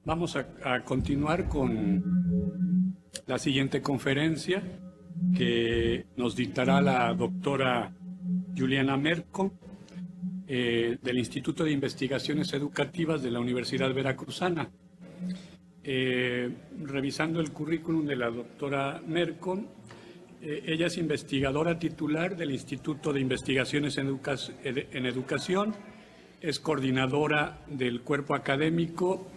Vamos a continuar con la siguiente conferencia que nos dictará la doctora Juliana Merco del Instituto de Investigaciones Educativas de la Universidad Veracruzana. Revisando el currículum de la doctora Merco, ella es investigadora titular del Instituto de Investigaciones en Educación, es coordinadora del cuerpo académico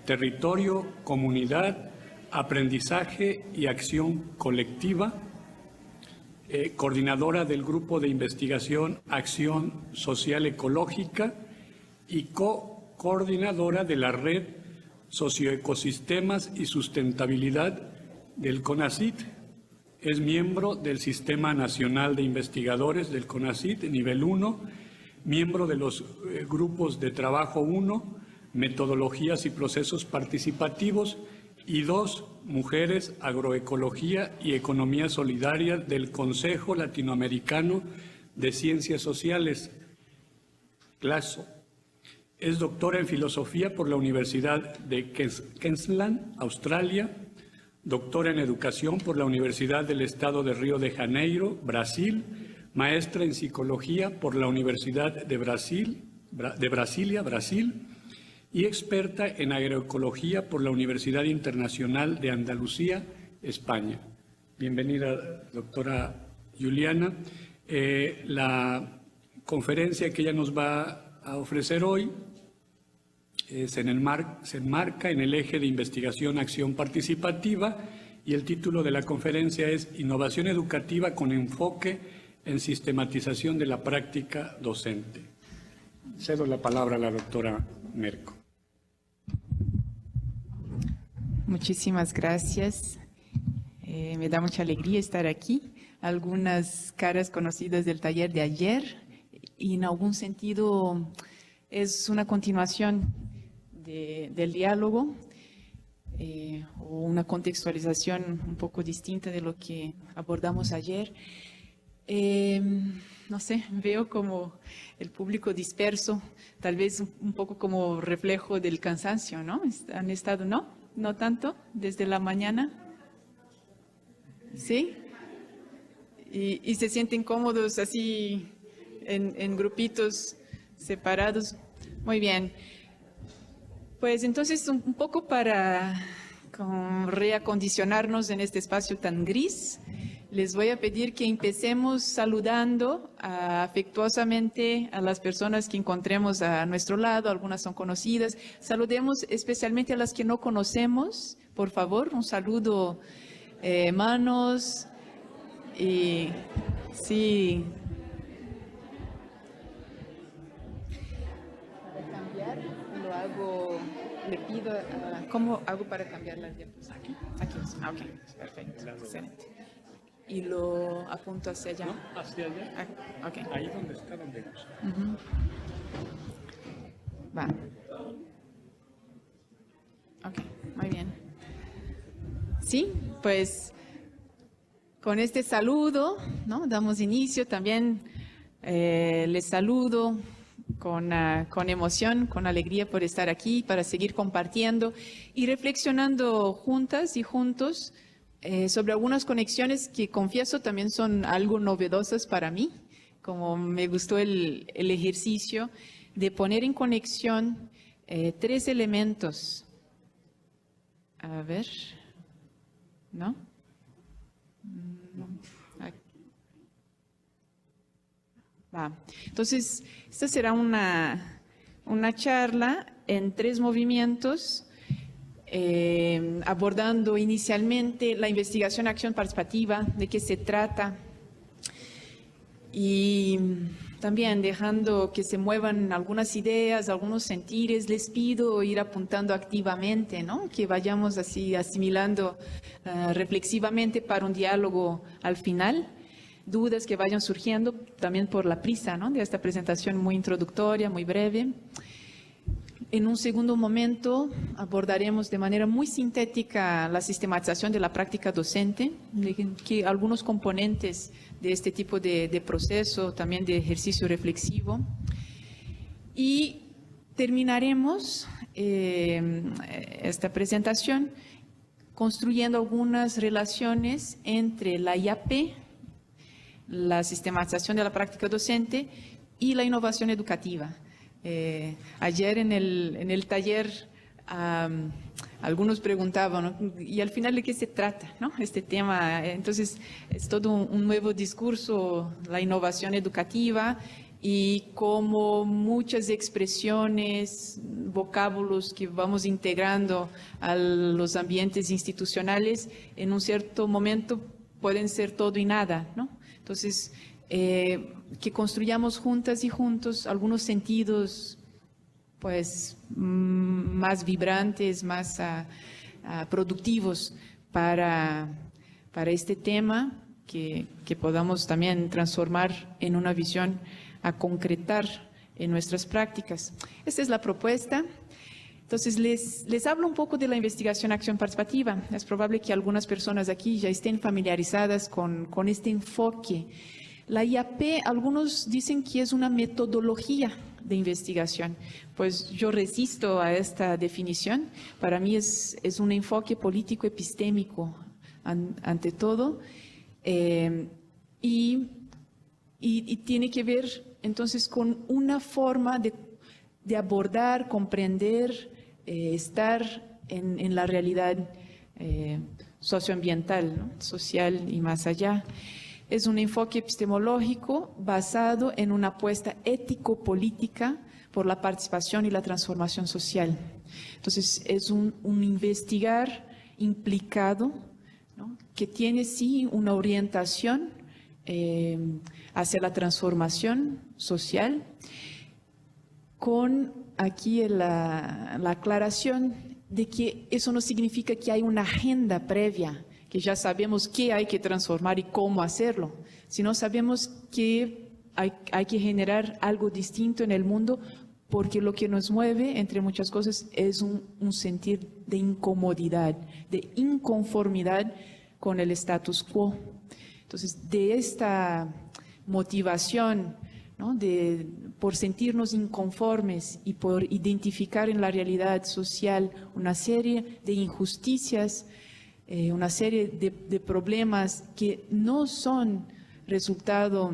Territorio, Comunidad, Aprendizaje y Acción Colectiva, coordinadora del Grupo de Investigación Acción Social Ecológica y coordinadora de la Red Socioecosistemas y Sustentabilidad del CONACYT. Es miembro del Sistema Nacional de Investigadores del CONACYT, nivel 1, miembro de los grupos de trabajo 1, Metodologías y Procesos Participativos, y 2, Mujeres, Agroecología y Economía Solidaria del Consejo Latinoamericano de Ciencias Sociales, CLASO. Es doctora en Filosofía por la Universidad de Queensland, Australia, doctora en Educación por la Universidad del Estado de Río de Janeiro, Brasil, maestra en Psicología por la Universidad de Brasilia, Brasil, y experta en agroecología por la Universidad Internacional de Andalucía, España. Bienvenida, doctora Juliana. La conferencia que ella nos va a ofrecer hoy se enmarca en el eje de investigación acción participativa y el título de la conferencia es Innovación educativa con enfoque en sistematización de la práctica docente. Cedo la palabra a la doctora Merco. Muchísimas gracias. Me da mucha alegría estar aquí. Algunas caras conocidas del taller de ayer y en algún sentido es una continuación del diálogo o una contextualización un poco distinta de lo que abordamos ayer. No sé, veo como el público disperso, tal vez un poco como reflejo del cansancio, ¿no? ¿Han estado, no? ¿No tanto? ¿Desde la mañana? ¿Sí? ¿Y se sienten cómodos así en grupitos separados? Muy bien. Pues entonces un poco para reacondicionarnos en este espacio tan gris, les voy a pedir que empecemos saludando afectuosamente a las personas que encontremos a nuestro lado, algunas son conocidas. Saludemos especialmente a las que no conocemos, por favor, un saludo, manos, y sí. Para cambiar, lo hago, le pido, ¿cómo hago para cambiar las diapositivas? Aquí, ok, perfecto, excelente. Y lo apunto hacia allá. ¿No? Hacia allá. Ah, okay. Ahí donde está, donde gusta. Va. Ok, muy bien. Sí, pues con este saludo, ¿no? Damos inicio. También les saludo con emoción, con alegría por estar aquí, para seguir compartiendo y reflexionando juntas y juntos sobre algunas conexiones que confieso también son algo novedosas para mí, como me gustó el ejercicio de poner en conexión 3 elementos. A ver, ¿no? Va. Entonces, esta será una charla en 3 movimientos, abordando inicialmente la investigación acción participativa, de qué se trata, y también dejando que se muevan algunas ideas, algunos sentires. Les pido ir apuntando activamente, ¿no? Que vayamos así asimilando reflexivamente para un diálogo al final. Dudas que vayan surgiendo también por la prisa, ¿no? De esta presentación muy introductoria, muy breve. En un segundo momento abordaremos de manera muy sintética la sistematización de la práctica docente, que algunos componentes de este tipo de proceso, también de ejercicio reflexivo. Y terminaremos esta presentación construyendo algunas relaciones entre la IAP, la sistematización de la práctica docente y la innovación educativa. Ayer en el taller algunos preguntaban, ¿no? ¿Y al final de qué se trata, ¿no? Este tema? Entonces es todo un nuevo discurso, la innovación educativa, y como muchas expresiones, vocábulos que vamos integrando a los ambientes institucionales, en un cierto momento pueden ser todo y nada, ¿no? Entonces, que construyamos juntas y juntos algunos sentidos pues más vibrantes, más productivos para este tema, que podamos también transformar en una visión a concretar en nuestras prácticas. Esta es la propuesta. Entonces, les hablo un poco de la investigación acción participativa. Es probable que algunas personas aquí ya estén familiarizadas con este enfoque. La IAP, algunos dicen que es una metodología de investigación. Pues yo resisto a esta definición. Para mí es un enfoque político epistémico ante todo, y tiene que ver entonces con una forma de abordar, comprender, estar en la realidad socioambiental, ¿no? Social y más allá. Es un enfoque epistemológico basado en una apuesta ético-política por la participación y la transformación social. Entonces, es un investigar implicado, ¿no? Que tiene sí una orientación hacia la transformación social, con aquí la aclaración de que eso no significa que hay una agenda previa, que ya sabemos qué hay que transformar y cómo hacerlo, sino sabemos que hay que generar algo distinto en el mundo, porque lo que nos mueve, entre muchas cosas, es un sentir de incomodidad, de inconformidad con el status quo. Entonces, de esta motivación, ¿no? Por sentirnos inconformes y por identificar en la realidad social una serie de injusticias, una serie de problemas que no son resultado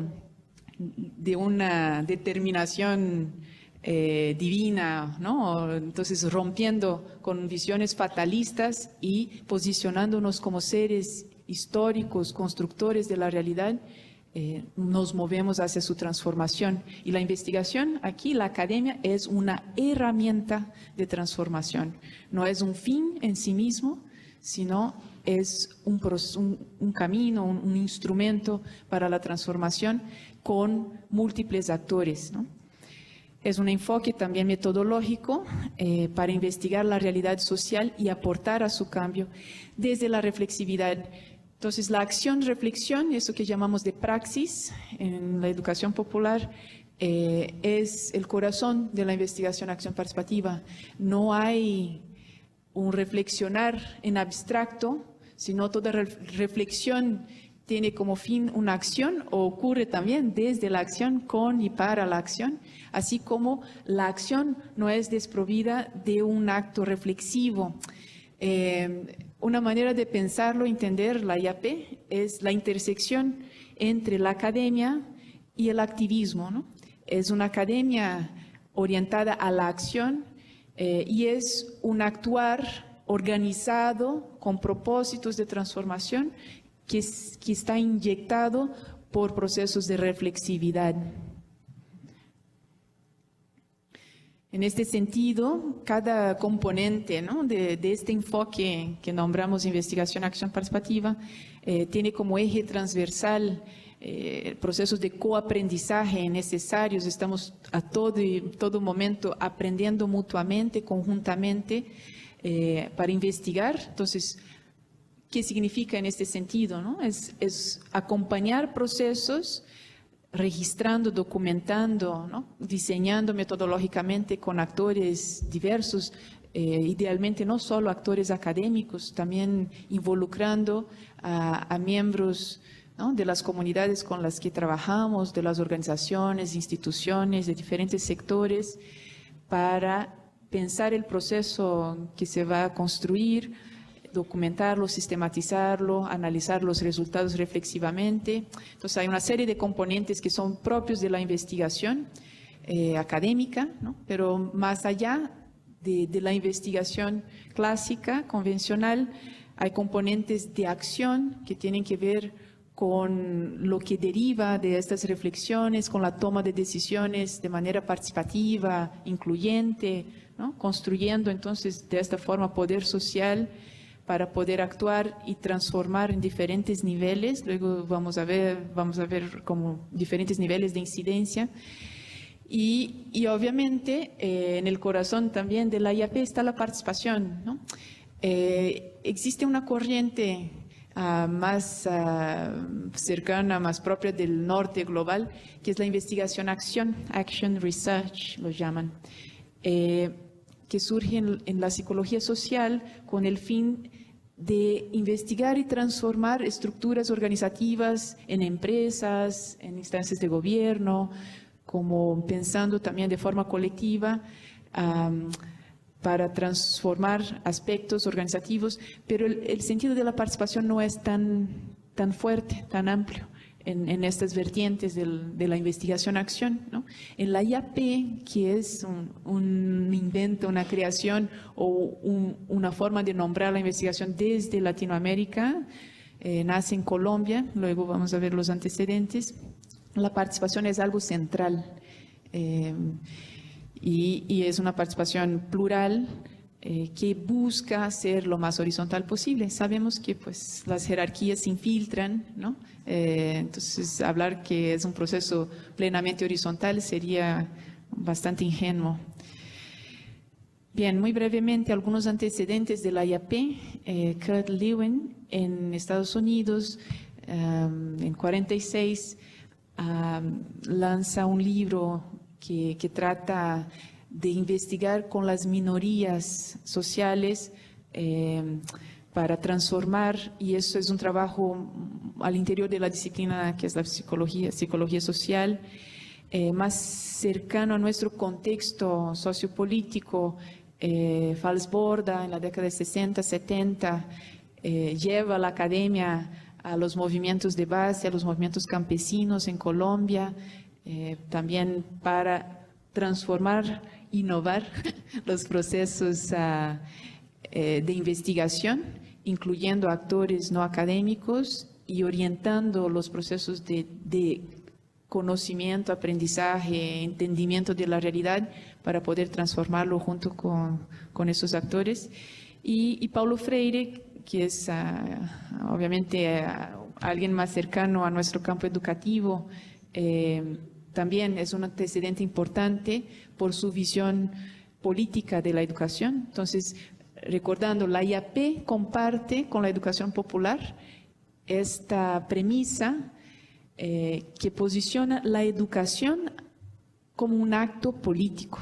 de una determinación divina, ¿no? Entonces, rompiendo con visiones fatalistas y posicionándonos como seres históricos, constructores de la realidad, nos movemos hacia su transformación. Y la investigación aquí, la academia, es una herramienta de transformación. No es un fin en sí mismo, sino es un camino, un instrumento para la transformación con múltiples actores, ¿no? Es un enfoque también metodológico para investigar la realidad social y aportar a su cambio desde la reflexividad. Entonces, la acción-reflexión, eso que llamamos de praxis en la educación popular, es el corazón de la investigación acción participativa. No hay un reflexionar en abstracto, sino toda reflexión tiene como fin una acción, o ocurre también desde la acción, con y para la acción, así como la acción no es desprovida de un acto reflexivo. Una manera de pensarlo, entender la IAP, es la intersección entre la academia y el activismo, ¿no? Es una academia orientada a la acción y es un actuar organizado con propósitos de transformación que está inyectado por procesos de reflexividad. En este sentido, cada componente, ¿no? de este enfoque que nombramos investigación acción participativa tiene como eje transversal procesos de coaprendizaje necesarios. Estamos a todo momento aprendiendo mutuamente, conjuntamente, para investigar. Entonces, ¿qué significa en este sentido, ¿no? Es acompañar procesos, registrando, documentando, ¿no? Diseñando metodológicamente con actores diversos, idealmente no solo actores académicos, también involucrando a miembros, ¿no? De las comunidades con las que trabajamos, de las organizaciones, instituciones, de diferentes sectores, para pensar el proceso que se va a construir, documentarlo, sistematizarlo, analizar los resultados reflexivamente. Entonces hay una serie de componentes que son propios de la investigación académica, ¿no? Pero más allá de la investigación clásica, convencional, hay componentes de acción que tienen que ver con lo que deriva de estas reflexiones, con la toma de decisiones de manera participativa, incluyente, ¿no? Construyendo entonces de esta forma poder social para poder actuar y transformar en diferentes niveles. Luego vamos a ver como diferentes niveles de incidencia. Y obviamente en el corazón también de la IAP está la participación, ¿no? Existe una corriente más cercana, más propia del norte global, que es la investigación-acción, action research lo llaman, que surge en la psicología social con el fin de investigar y transformar estructuras organizativas en empresas, en instancias de gobierno, como pensando también de forma colectiva para transformar aspectos organizativos, pero el sentido de la participación no es tan fuerte, tan amplio en estas vertientes de la investigación-acción, ¿no? En la IAP, que es un invento, una creación o una forma de nombrar la investigación desde Latinoamérica, nace en Colombia, luego vamos a ver los antecedentes. La participación es algo central y es una participación plural que busca ser lo más horizontal posible. Sabemos que pues, las jerarquías se infiltran, ¿no? Entonces hablar que es un proceso plenamente horizontal sería bastante ingenuo. Bien, muy brevemente algunos antecedentes de la IAP. Kurt Lewin en Estados Unidos en 46 lanza un libro que trata de investigar con las minorías sociales para transformar, y eso es un trabajo al interior de la disciplina que es la psicología social, más cercano a nuestro contexto sociopolítico. Falsborda en la década de 60, 70 lleva a la academia a los movimientos de base, a los movimientos campesinos en Colombia, también para transformar, innovar los procesos de investigación, incluyendo actores no académicos y orientando los procesos de conocimiento, aprendizaje, entendimiento de la realidad para poder transformarlo junto con esos actores. Y Paulo Freire, que es obviamente alguien más cercano a nuestro campo educativo, también es un antecedente importante por su visión política de la educación. Entonces, recordando, la IAP comparte con la educación popular esta premisa que posiciona la educación como un acto político.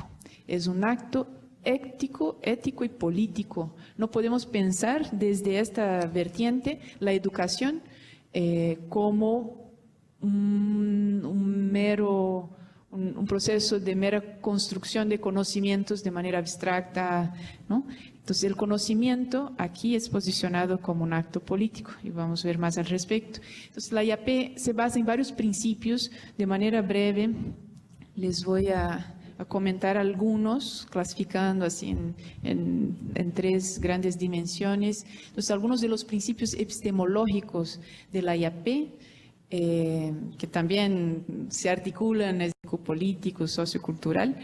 Es un acto ético y político. No podemos pensar desde esta vertiente la educación como un proceso de mera construcción de conocimientos de manera abstracta, ¿no? Entonces el conocimiento aquí es posicionado como un acto político y vamos a ver más al respecto. Entonces la IAP se basa en varios principios. De manera breve les voy a comentar algunos, clasificando así en tres grandes dimensiones. Entonces algunos de los principios epistemológicos de la IAP, que también se articulan en el político, sociocultural,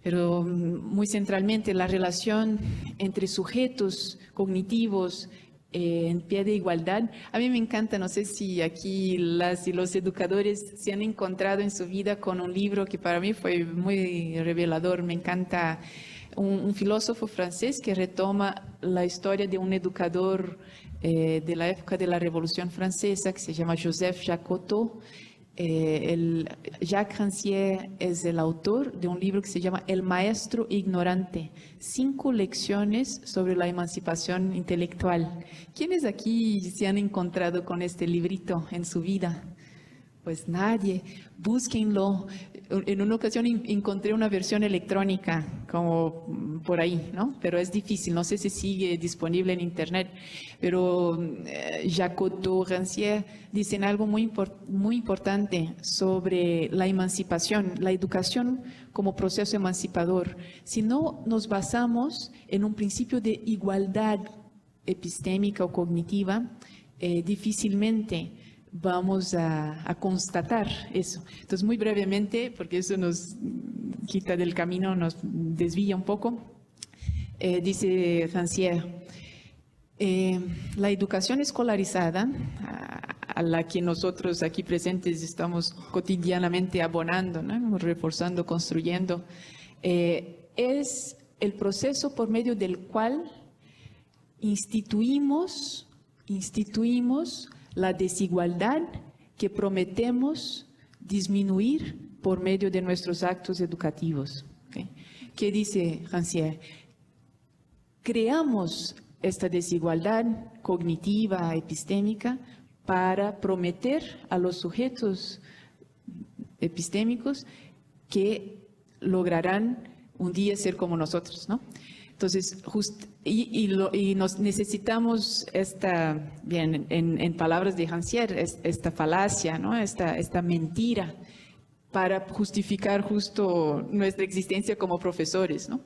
pero muy centralmente la relación entre sujetos cognitivos en pie de igualdad. A mí me encanta, no sé si aquí las y los educadores se han encontrado en su vida con un libro que para mí fue muy revelador. Me encanta un filósofo francés que retoma la historia de un educador de la época de la Revolución Francesa que se llama Joseph Jacotot. Jacques Rancière es el autor de un libro que se llama El maestro ignorante, 5 lecciones sobre la emancipación intelectual. ¿Quiénes aquí se han encontrado con este librito en su vida? Pues nadie. Búsquenlo. En una ocasión encontré una versión electrónica como por ahí, ¿no? Pero es difícil, no sé si sigue disponible en internet, pero Jacotot, Rancière dicen algo muy importante sobre la emancipación, la educación como proceso emancipador. Si no nos basamos en un principio de igualdad epistémica o cognitiva, difícilmente vamos a constatar eso. Entonces, muy brevemente, porque eso nos quita del camino, nos desvía un poco, dice Rancière, la educación escolarizada, a la que nosotros aquí presentes estamos cotidianamente abonando, ¿no? Reforzando, construyendo, es el proceso por medio del cual instituimos la desigualdad que prometemos disminuir por medio de nuestros actos educativos. ¿Okay? ¿Qué dice Rancière? Creamos esta desigualdad cognitiva, epistémica, para prometer a los sujetos epistémicos que lograrán un día ser como nosotros, ¿no? Entonces, nos necesitamos bien, en palabras de Rancière, esta falacia, ¿no? esta mentira para justificar justo nuestra existencia como profesores, ¿no?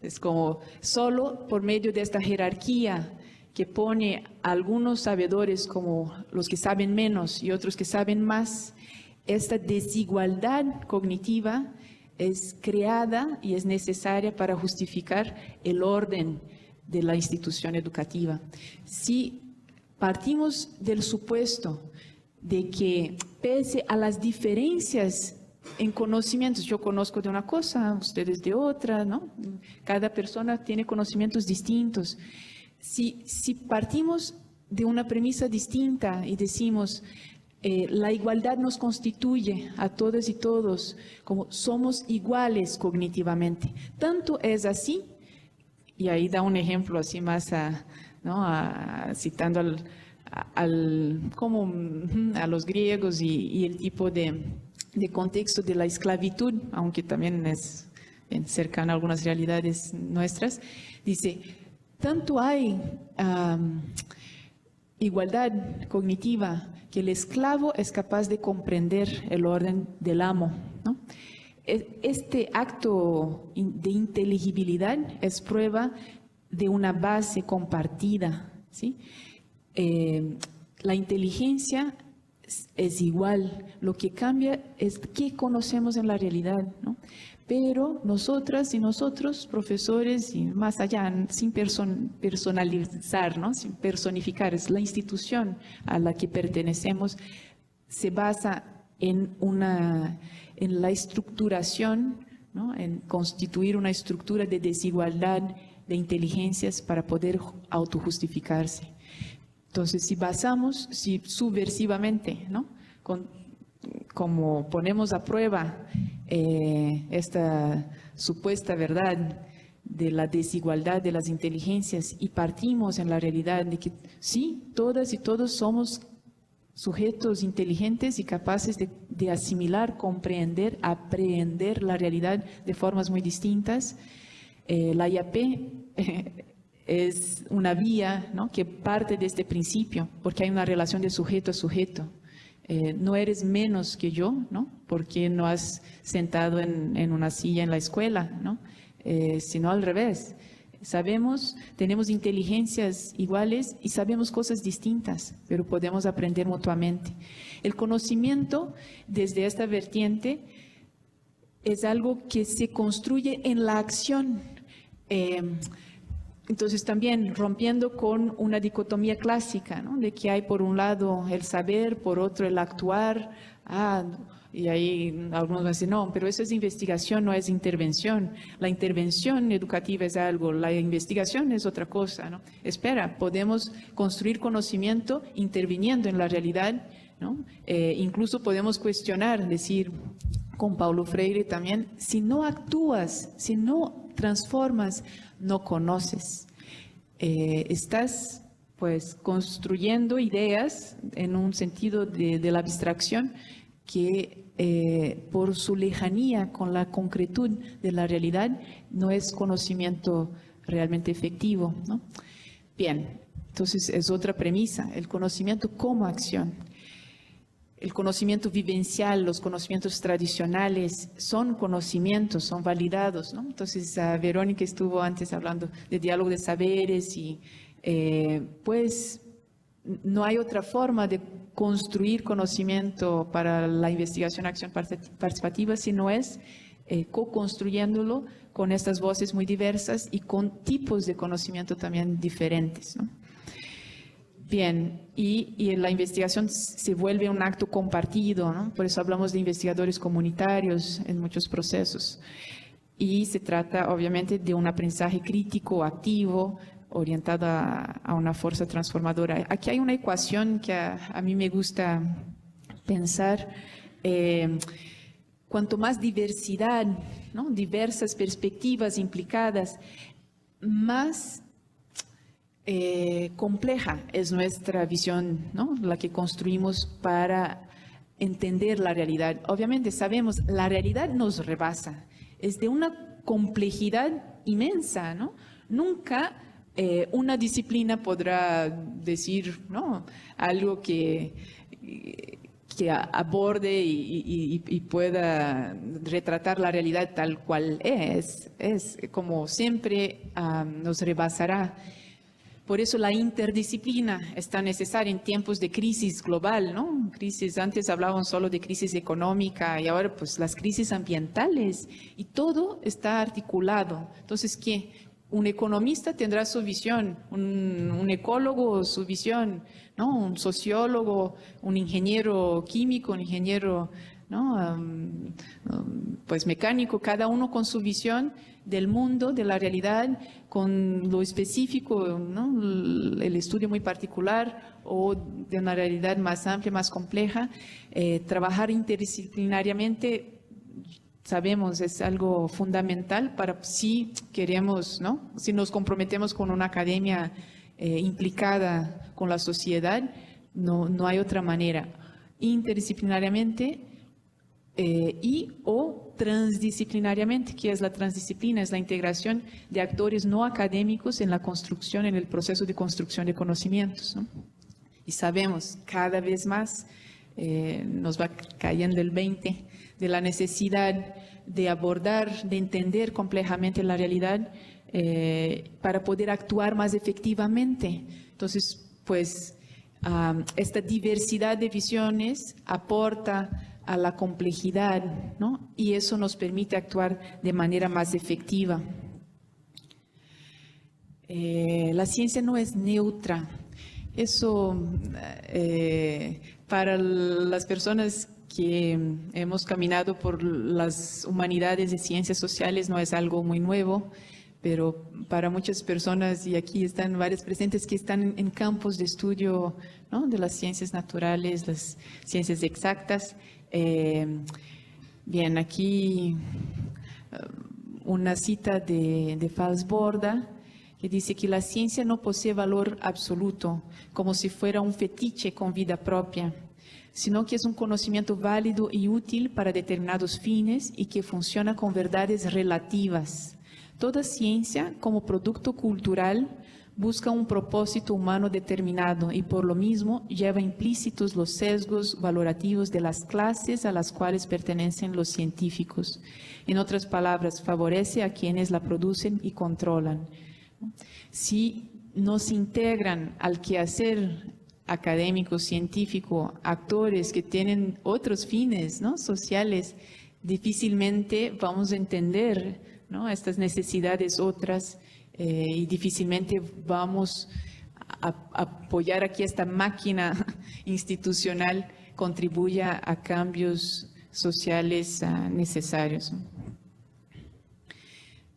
Es como solo por medio de esta jerarquía que pone a algunos sabedores como los que saben menos y otros que saben más, esta desigualdad cognitiva es creada y es necesaria para justificar el orden de la institución educativa. Si partimos del supuesto de que pese a las diferencias en conocimientos, yo conozco de una cosa, ustedes de otra, ¿no? Cada persona tiene conocimientos distintos. Si partimos de una premisa distinta y decimos la igualdad nos constituye a todas y todos como somos iguales cognitivamente, tanto es así, y ahí da un ejemplo así más citando a los griegos y el tipo de contexto de la esclavitud, aunque también es cercano a algunas realidades nuestras, dice, tanto hay igualdad cognitiva que el esclavo es capaz de comprender el orden del amo, ¿no? Este acto de inteligibilidad es prueba de una base compartida, ¿sí? La inteligencia es igual, lo que cambia es qué conocemos en la realidad, ¿no? Pero nosotras y nosotros, profesores, y más allá, sin personalizar, ¿no? Sin personificar, es la institución a la que pertenecemos, se basa en la estructuración, ¿no? En constituir una estructura de desigualdad de inteligencias para poder autojustificarse. Entonces, si subversivamente, ¿no? Como ponemos a prueba esta supuesta verdad de la desigualdad de las inteligencias y partimos en la realidad de que sí, todas y todos somos sujetos inteligentes y capaces de asimilar, comprender, aprehender la realidad de formas muy distintas, la IAP es una vía, ¿no? Que parte de este principio, porque hay una relación de sujeto a sujeto. No eres menos que yo, ¿no? Porque no has sentado en una silla en la escuela, ¿no? Sino al revés. Tenemos inteligencias iguales y sabemos cosas distintas, pero podemos aprender mutuamente. El conocimiento desde esta vertiente es algo que se construye en la acción. Entonces también rompiendo con una dicotomía clásica, ¿no? De que hay por un lado el saber, por otro el actuar, y ahí algunos van a decir, no, pero eso es investigación, no es intervención. La intervención educativa es algo, la investigación es otra cosa, ¿no? Espera, podemos construir conocimiento interviniendo en la realidad, ¿no? Incluso podemos cuestionar, decir, con Paulo Freire también, si no actúas, si no transformas, no conoces. Estás pues construyendo ideas en un sentido de la abstracción que por su lejanía con la concretud de la realidad no es conocimiento realmente efectivo, ¿no? Bien, entonces es otra premisa, el conocimiento como acción. El conocimiento vivencial, los conocimientos tradicionales son conocimientos, son validados, ¿no? Entonces, Verónica estuvo antes hablando de diálogo de saberes y pues no hay otra forma de construir conocimiento para la investigación acción participativa si no es co-construyéndolo con estas voces muy diversas y con tipos de conocimiento también diferentes, ¿no? Bien, y la investigación se vuelve un acto compartido, ¿no? Por eso hablamos de investigadores comunitarios en muchos procesos. Y se trata, obviamente, de un aprendizaje crítico, activo, orientado a una fuerza transformadora. Aquí hay una ecuación que a mí me gusta pensar. Cuanto más diversidad, ¿no? Diversas perspectivas implicadas, más compleja es nuestra visión, ¿no? La que construimos para entender la realidad. Obviamente sabemos, la realidad nos rebasa, es de una complejidad inmensa, ¿no? Nunca una disciplina podrá decir, ¿no? Algo que aborde y pueda retratar la realidad tal cual es como siempre nos rebasará. Por eso la interdisciplina está necesaria en tiempos de crisis global, ¿no? Crisis, antes hablaban solo de crisis económica y ahora pues las crisis ambientales y todo está articulado. Entonces, ¿qué? Un economista tendrá su visión, un ecólogo su visión, ¿no? Un sociólogo, un ingeniero químico, un ingeniero, ¿no? Pues mecánico, cada uno con su visión del mundo, de la realidad, con lo específico, ¿no? El estudio muy particular o de una realidad más amplia, más compleja. Trabajar interdisciplinariamente, sabemos, es algo fundamental para si queremos, ¿no? Si nos comprometemos con una academia implicada con la sociedad, no hay otra manera. Interdisciplinariamente y o transdisciplinariamente, que es la transdisciplina, es la integración de actores no académicos en la construcción, en el proceso de construcción de conocimientos, ¿no? Y sabemos cada vez más, nos va cayendo el 20 de la necesidad de abordar, de entender complejamente la realidad para poder actuar más efectivamente. Entonces, pues, esta diversidad de visiones aporta a la complejidad, ¿no? Y eso nos permite actuar de manera más efectiva. La ciencia no es neutra. Eso, para las personas que hemos caminado por las humanidades y ciencias sociales, no es algo muy nuevo, pero para muchas personas, y aquí están varias presentes que están en campos de estudio, ¿no? De las ciencias naturales, las ciencias exactas. Bien, aquí una cita de Falsborda que dice que la ciencia no posee valor absoluto, como si fuera un fetiche con vida propia, sino que es un conocimiento válido y útil para determinados fines y que funciona con verdades relativas. Toda ciencia, como producto cultural, busca un propósito humano determinado y por lo mismo lleva implícitos los sesgos valorativos de las clases a las cuales pertenecen los científicos. En otras palabras, favorece a quienes la producen y controlan. Si no se integran al quehacer académico, científico, actores que tienen otros fines, ¿no? sociales, difícilmente vamos a entender, ¿no? estas necesidades otras y difícilmente vamos a apoyar aquí esta máquina institucional contribuya a cambios sociales necesarios.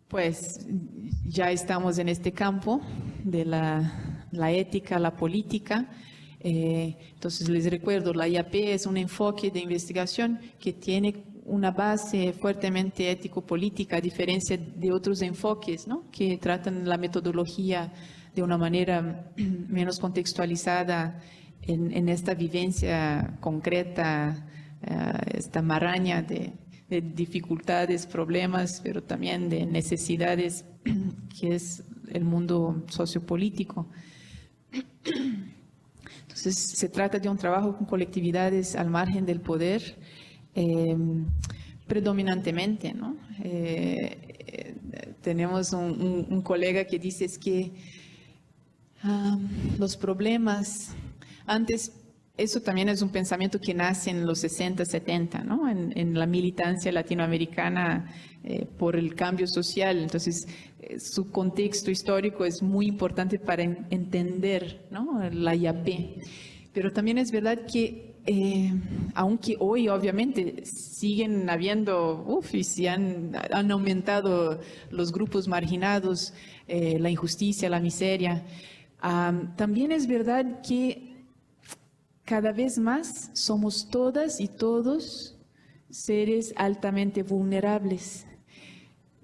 Pues ya estamos en este campo de la ética, la política. Entonces les recuerdo, la IAP es un enfoque de investigación que tiene una base fuertemente ético-política, a diferencia de otros enfoques, ¿no? que tratan la metodología de una manera menos contextualizada en esta vivencia concreta esta maraña de dificultades, problemas, pero también de necesidades que es el mundo sociopolítico. Entonces, se trata de un trabajo con colectividades al margen del poder, predominantemente, ¿no? Tenemos un colega que dice es que los problemas, antes, eso también es un pensamiento que nace en los 60, 70, ¿no? En la militancia latinoamericana por el cambio social. Entonces, su contexto histórico es muy importante para entender, ¿no?, la IAP. Pero también es verdad que, aunque hoy obviamente siguen habiendo, y se han aumentado los grupos marginados, la injusticia, la miseria, también es verdad que cada vez más somos todas y todos seres altamente vulnerables,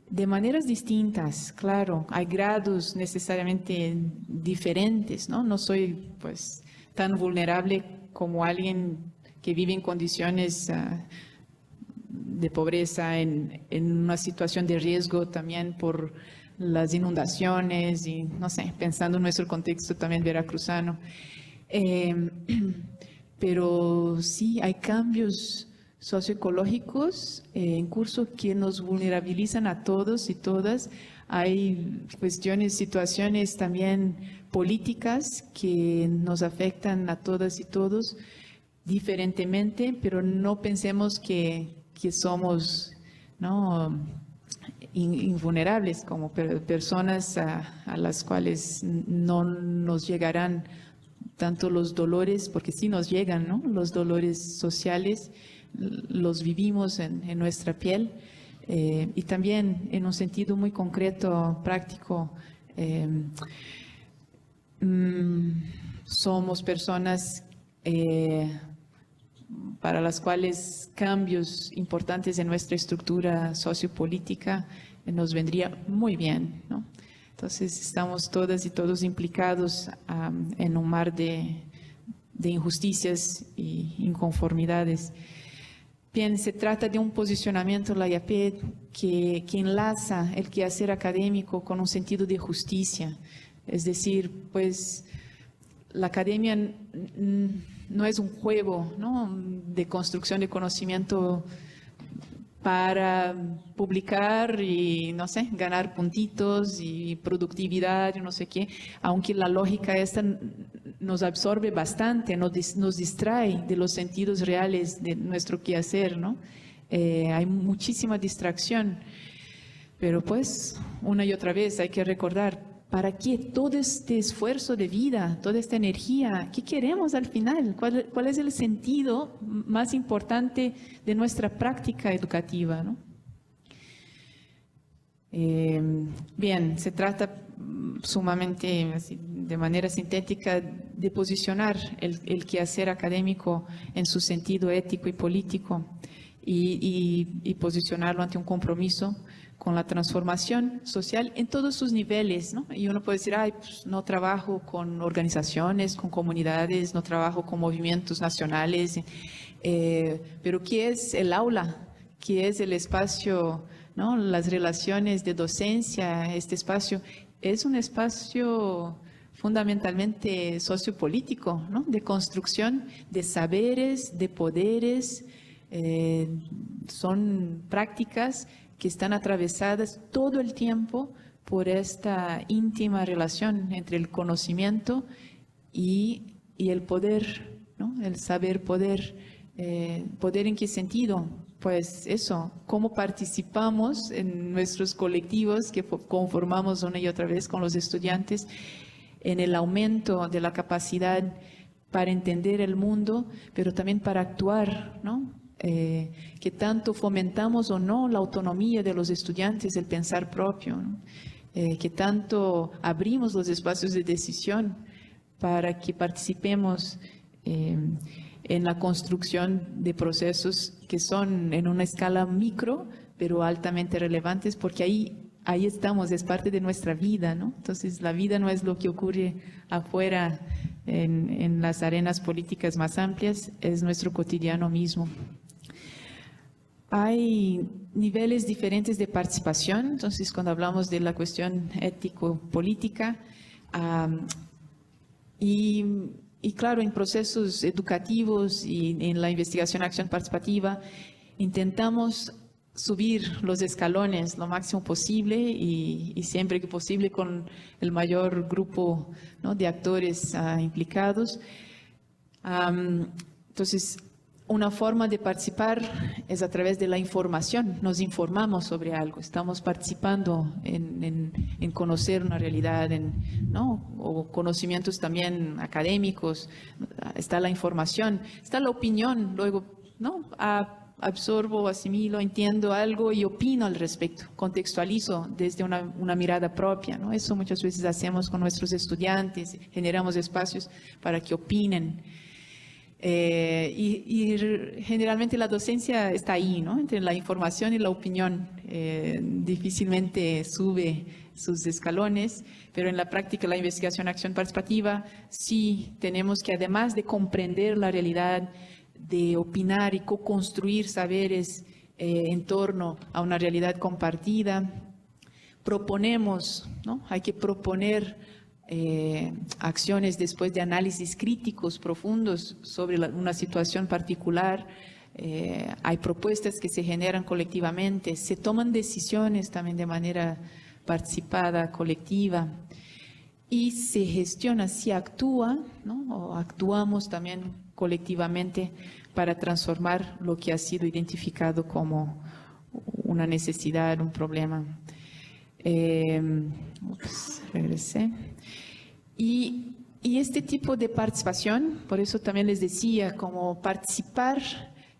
de maneras distintas, claro, hay grados necesariamente diferentes, ¿no? No soy pues tan vulnerable como alguien que vive en condiciones de pobreza, en una situación de riesgo también por las inundaciones y, no sé, pensando en nuestro contexto también veracruzano. Pero sí, hay cambios socioecológicos en curso que nos vulnerabilizan a todos y todas. Hay cuestiones, situaciones también políticas que nos afectan a todas y todos diferentemente, pero no pensemos que somos, ¿no?, invulnerables como personas a las cuales no nos llegarán tanto los dolores, porque sí nos llegan, ¿no?, los dolores sociales, los vivimos en nuestra piel, y también en un sentido muy concreto, práctico, somos personas para las cuales cambios importantes en nuestra estructura sociopolítica nos vendría muy bien, ¿no? Entonces estamos todas y todos implicados en un mar de injusticias e inconformidades. Bien, se trata de un posicionamiento, la IAP, que enlaza el quehacer académico con un sentido de justicia. Es decir, pues la academia no es un juego, ¿no?, de construcción de conocimiento para publicar y, no sé, ganar puntitos y productividad y no sé qué, aunque la lógica esta nos absorbe bastante, nos distrae de los sentidos reales de nuestro quehacer, ¿no? Hay muchísima distracción, pero pues una y otra vez hay que recordar, ¿para qué todo este esfuerzo de vida, toda esta energía? ¿Qué queremos al final? ¿Cuál es el sentido más importante de nuestra práctica educativa, ¿no? Bien, se trata sumamente, así, de manera sintética, de posicionar el quehacer académico en su sentido ético y político y posicionarlo ante un compromiso con la transformación social en todos sus niveles, ¿no? Y uno puede decir, pues no trabajo con organizaciones, con comunidades, no trabajo con movimientos nacionales, pero ¿qué es el aula? ¿Qué es el espacio, ¿no?, las relaciones de docencia? Este espacio es un espacio fundamentalmente sociopolítico, ¿no?, de construcción de saberes, de poderes, son prácticas que están atravesadas todo el tiempo por esta íntima relación entre el conocimiento y el poder, ¿no?, el saber poder. ¿Poder en qué sentido? Pues eso, cómo participamos en nuestros colectivos que conformamos una y otra vez con los estudiantes en el aumento de la capacidad para entender el mundo, pero también para actuar, ¿no? Que tanto fomentamos o no la autonomía de los estudiantes, el pensar propio, ¿no? Que tanto abrimos los espacios de decisión para que participemos en la construcción de procesos que son en una escala micro, pero altamente relevantes, porque ahí estamos, es parte de nuestra vida, ¿no? Entonces la vida no es lo que ocurre afuera en las arenas políticas más amplias, es nuestro cotidiano mismo. hay niveles diferentes de participación. Entonces, cuando hablamos de la cuestión ético-política, y claro, en procesos educativos y en la investigación acción participativa, intentamos subir los escalones lo máximo posible y siempre que posible con el mayor grupo, ¿no?, de actores implicados. Entonces, una forma de participar es a través de la información. Nos informamos sobre algo, estamos participando en conocer una realidad, ¿no?, o conocimientos también académicos. Está la información, está la opinión, luego, ¿no?, absorbo, asimilo, entiendo algo y opino al respecto, contextualizo desde una mirada propia, ¿no? Eso muchas veces hacemos con nuestros estudiantes, generamos espacios para que opinen. Y generalmente la docencia está ahí, ¿no?, entre la información y la opinión. Difícilmente sube sus escalones, pero en la práctica la investigación acción participativa sí tenemos que, además de comprender la realidad, de opinar y co-construir saberes en torno a una realidad compartida, proponemos, ¿no?, hay que proponer acciones después de análisis críticos profundos sobre una situación particular. Hay propuestas que se generan colectivamente, se toman decisiones también de manera participada, colectiva, y se gestiona, se actúa, ¿no?, o actuamos también colectivamente para transformar lo que ha sido identificado como una necesidad, un problema. Regresé. Y este tipo de participación, por eso también les decía, como participar,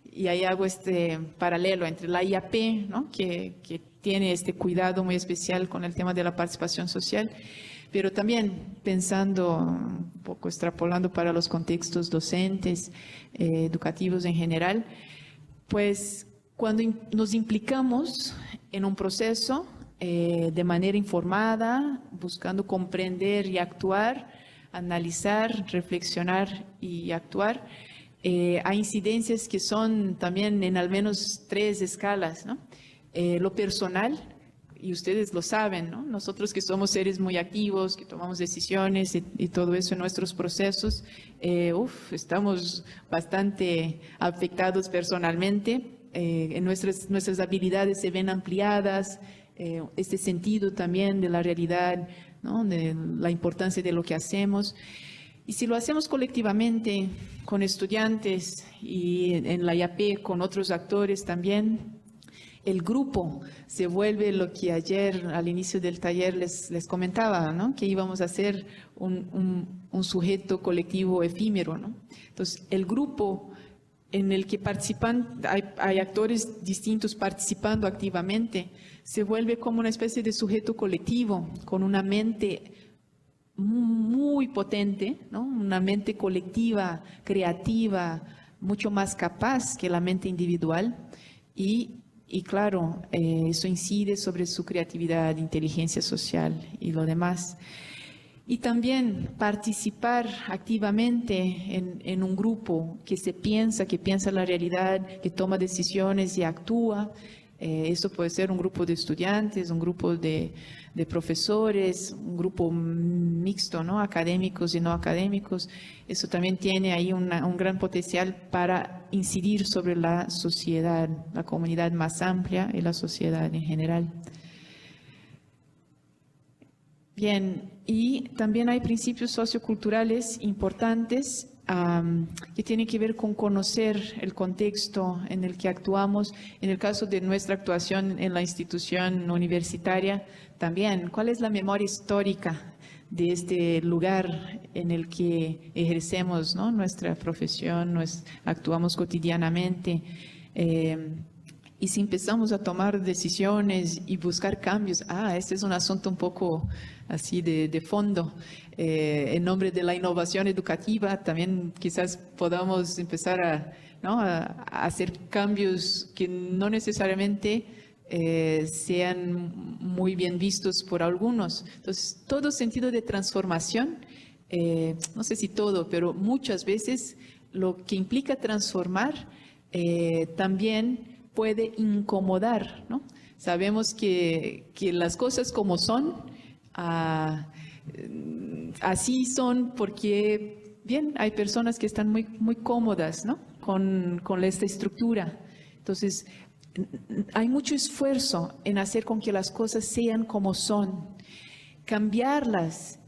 y ahí hago este paralelo entre la IAP, ¿no?, que tiene este cuidado muy especial con el tema de la participación social, pero también pensando, un poco extrapolando para los contextos docentes, educativos en general, pues cuando nos implicamos en un proceso de manera informada, buscando comprender y actuar, analizar, reflexionar y actuar, hay incidencias que son también en al menos 3 escalas, ¿no? Lo personal, y ustedes lo saben, ¿no?, nosotros que somos seres muy activos, que tomamos decisiones y todo eso en nuestros procesos, estamos bastante afectados personalmente, nuestras habilidades se ven ampliadas, este sentido también de la realidad, ¿no?, de la importancia de lo que hacemos. Y si lo hacemos colectivamente, con estudiantes y en la IAP con otros actores también, el grupo se vuelve lo que ayer al inicio del taller les comentaba, ¿no?, que íbamos a hacer un sujeto colectivo efímero, ¿no? Entonces, el grupo en el que participan, hay actores distintos participando activamente, se vuelve como una especie de sujeto colectivo, con una mente muy potente, ¿no?, una mente colectiva, creativa, mucho más capaz que la mente individual, y claro, eso incide sobre su creatividad, inteligencia social y lo demás. Y también participar activamente en un grupo que piensa la realidad, que toma decisiones y actúa. Eso puede ser un grupo de estudiantes, un grupo de profesores, un grupo mixto, ¿no?, académicos y no académicos. Eso también tiene ahí un gran potencial para incidir sobre la sociedad, la comunidad más amplia y la sociedad en general. Bien, y también hay principios socioculturales importantes que tienen que ver con conocer el contexto en el que actuamos. En el caso de nuestra actuación en la institución universitaria, también, ¿cuál es la memoria histórica de este lugar en el que ejercemos, ¿no?, nuestra profesión, actuamos cotidianamente? Y si empezamos a tomar decisiones y buscar cambios, este es un asunto un poco así de fondo. En nombre de la innovación educativa, también quizás podamos empezar a hacer cambios que no necesariamente sean muy bien vistos por algunos. Entonces, todo sentido de transformación, no sé si todo, pero muchas veces lo que implica transformar también puede incomodar, ¿no? Sabemos que las cosas como son, así son porque, bien, hay personas que están muy cómodas, ¿no? con esta estructura. Entonces, hay mucho esfuerzo en hacer con que las cosas sean como son. Cambiarlas,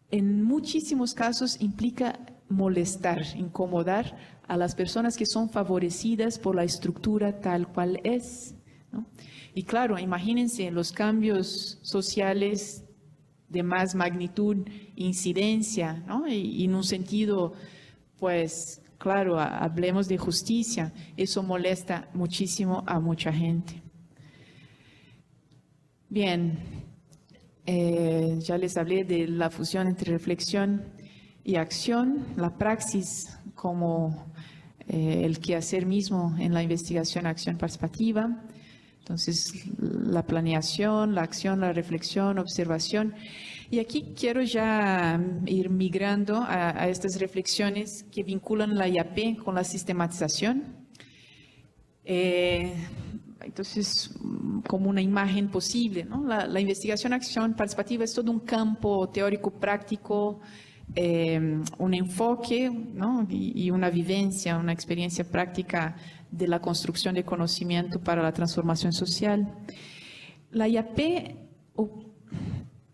en muchísimos casos, implica molestar, incomodar a las personas que son favorecidas por la estructura tal cual es, ¿no? Y claro, imagínense los cambios sociales de más magnitud, incidencia, ¿no? Y en un sentido, pues, claro, hablemos de justicia, eso molesta muchísimo a mucha gente. Bien, ya les hablé de la fusión entre reflexión y acción, la praxis como el quehacer mismo en la investigación, acción participativa. Entonces, la planeación, la acción, la reflexión, observación. Y aquí quiero ya ir migrando a estas reflexiones que vinculan la IAP con la sistematización. Entonces, como una imagen posible, ¿no? La investigación, acción participativa es todo un campo teórico práctico, un enfoque, ¿no? y una vivencia, una experiencia práctica de la construcción de conocimiento para la transformación social. La IAP,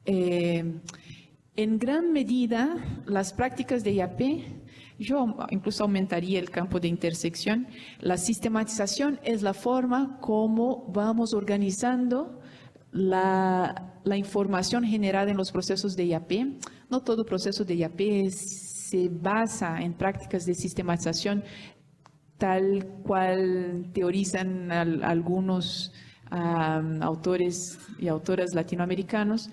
en gran medida, las prácticas de IAP, yo incluso aumentaría el campo de intersección. La sistematización es la forma como vamos organizando la información generada en los procesos de IAP. No todo proceso de IAP se basa en prácticas de sistematización tal cual teorizan algunos autores y autoras latinoamericanos,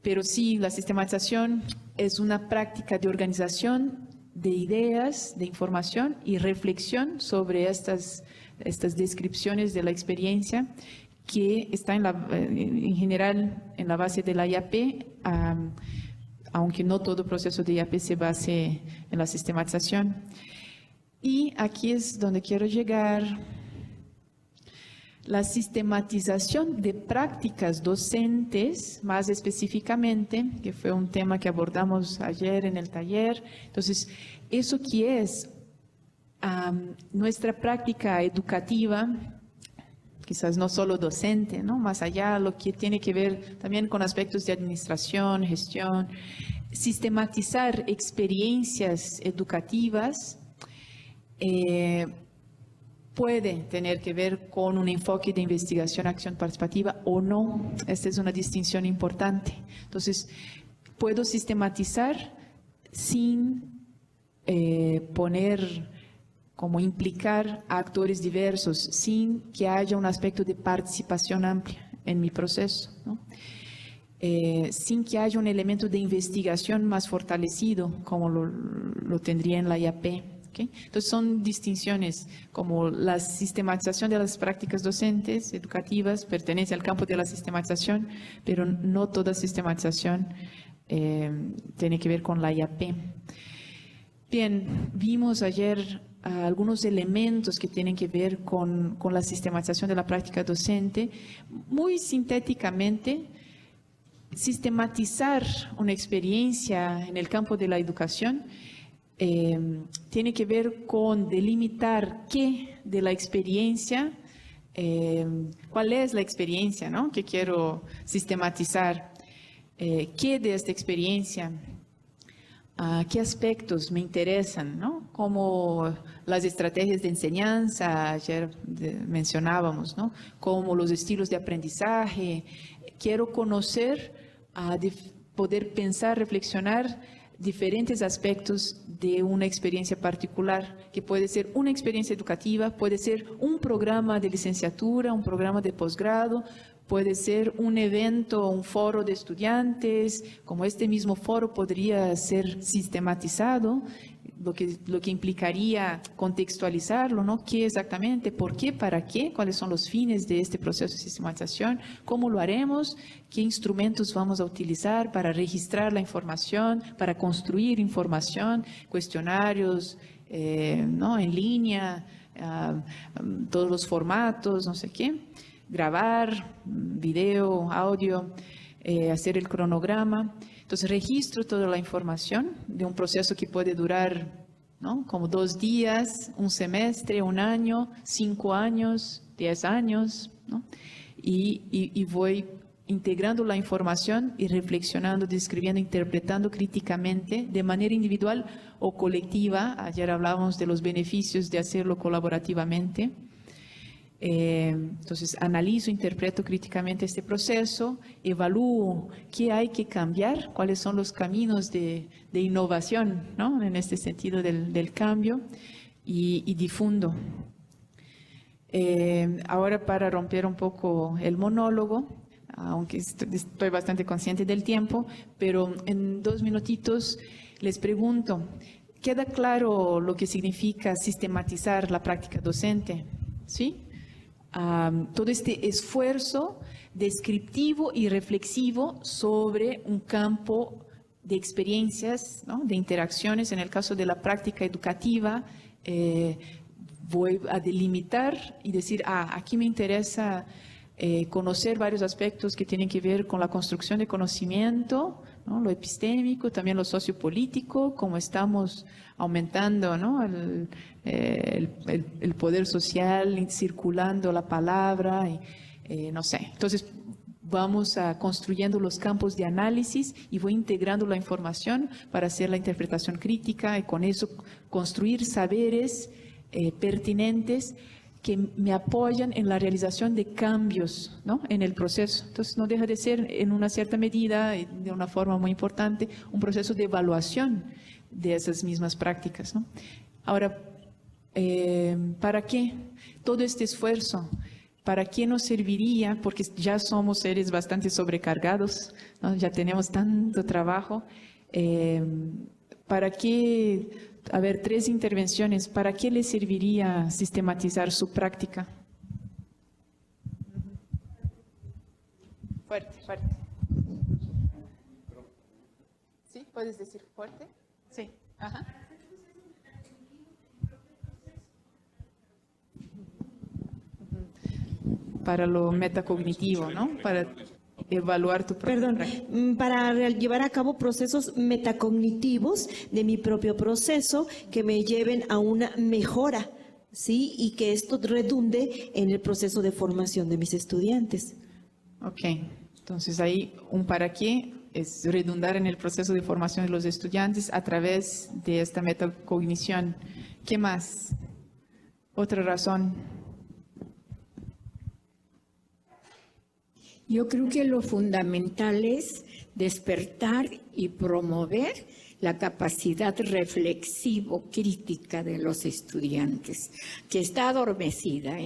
pero sí, la sistematización es una práctica de organización de ideas, de información y reflexión sobre estas descripciones de la experiencia que está en general en la base de la IAP, aunque no todo proceso de IAP se base en la sistematización. Y aquí es donde quiero llegar. La sistematización de prácticas docentes, más específicamente, que fue un tema que abordamos ayer en el taller. Entonces, eso que es nuestra práctica educativa, quizás no solo docente, ¿no? Más allá, lo que tiene que ver también con aspectos de administración, gestión, sistematizar experiencias educativas, puede tener que ver con un enfoque de investigación, acción participativa o no. Esta es una distinción importante. Entonces, puedo sistematizar sin como implicar a actores diversos, sin que haya un aspecto de participación amplia en mi proceso, ¿no? Sin que haya un elemento de investigación más fortalecido, como lo tendría en la IAP. ¿Okay? Entonces son distinciones como la sistematización de las prácticas docentes, educativas, pertenece al campo de la sistematización, pero no toda sistematización tiene que ver con la IAP. Bien, vimos ayer algunos elementos que tienen que ver con la sistematización de la práctica docente. Muy sintéticamente, sistematizar una experiencia en el campo de la educación tiene que ver con delimitar qué de la experiencia, cuál es la experiencia, ¿no? que quiero sistematizar, qué de esta experiencia, qué aspectos me interesan, ¿no? Como las estrategias de enseñanza, ayer mencionábamos, ¿no? Como los estilos de aprendizaje. Quiero conocer, poder pensar, reflexionar diferentes aspectos de una experiencia particular, que puede ser una experiencia educativa, puede ser un programa de licenciatura, un programa de posgrado, puede ser un evento, un foro de estudiantes, como este mismo foro podría ser sistematizado, lo que implicaría contextualizarlo, ¿no? ¿Qué exactamente? ¿Por qué? ¿Para qué? ¿Cuáles son los fines de este proceso de sistematización? ¿Cómo lo haremos? ¿Qué instrumentos vamos a utilizar para registrar la información, para construir información, cuestionarios, ¿no? en línea, todos los formatos, no sé qué, grabar, video, audio, hacer el cronograma. Entonces registro toda la información de un proceso que puede durar, ¿no?, como 2 días, un semestre, 1 año, 5 años, 10 años, ¿no? Y voy integrando la información y reflexionando, describiendo, interpretando críticamente de manera individual o colectiva. Ayer hablábamos de los beneficios de hacerlo colaborativamente. Entonces, analizo, interpreto críticamente este proceso, evalúo qué hay que cambiar, cuáles son los caminos de innovación, ¿no?, en este sentido del cambio, y difundo. Ahora, para romper un poco el monólogo, aunque estoy bastante consciente del tiempo, pero en 2 minutitos les pregunto, ¿queda claro lo que significa sistematizar la práctica docente? ¿Sí? Todo este esfuerzo descriptivo y reflexivo sobre un campo de experiencias, ¿no?, de interacciones. En el caso de la práctica educativa, voy a delimitar y decir, aquí me interesa conocer varios aspectos que tienen que ver con la construcción de conocimiento, ¿no?, lo epistémico, también lo sociopolítico, cómo estamos aumentando, ¿no?, el poder social, circulando la palabra, no sé. Entonces, vamos construyendo los campos de análisis y voy integrando la información para hacer la interpretación crítica y con eso construir saberes pertinentes que me apoyan en la realización de cambios, ¿no?, en el proceso. Entonces, no deja de ser, en una cierta medida, de una forma muy importante, un proceso de evaluación de esas mismas prácticas, ¿no? Ahora, ¿para qué todo este esfuerzo? ¿Para qué nos serviría? Porque ya somos seres bastante sobrecargados, ¿no?, ya tenemos tanto trabajo. ¿Para qué? A ver, 3 intervenciones. ¿Para qué le serviría sistematizar su práctica? Fuerte, fuerte. ¿Sí? ¿Puedes decir fuerte? Sí. Ajá. Para lo metacognitivo, ¿no? Para evaluar tu propia práctica. Para llevar a cabo procesos metacognitivos de mi propio proceso que me lleven a una mejora, ¿sí? Y que esto redunde en el proceso de formación de mis estudiantes. Ok, entonces ahí un para qué es redundar en el proceso de formación de los estudiantes a través de esta metacognición. ¿Qué más? Otra razón. Yo creo que lo fundamental es despertar y promover la capacidad reflexivo-crítica de los estudiantes, que está adormecida,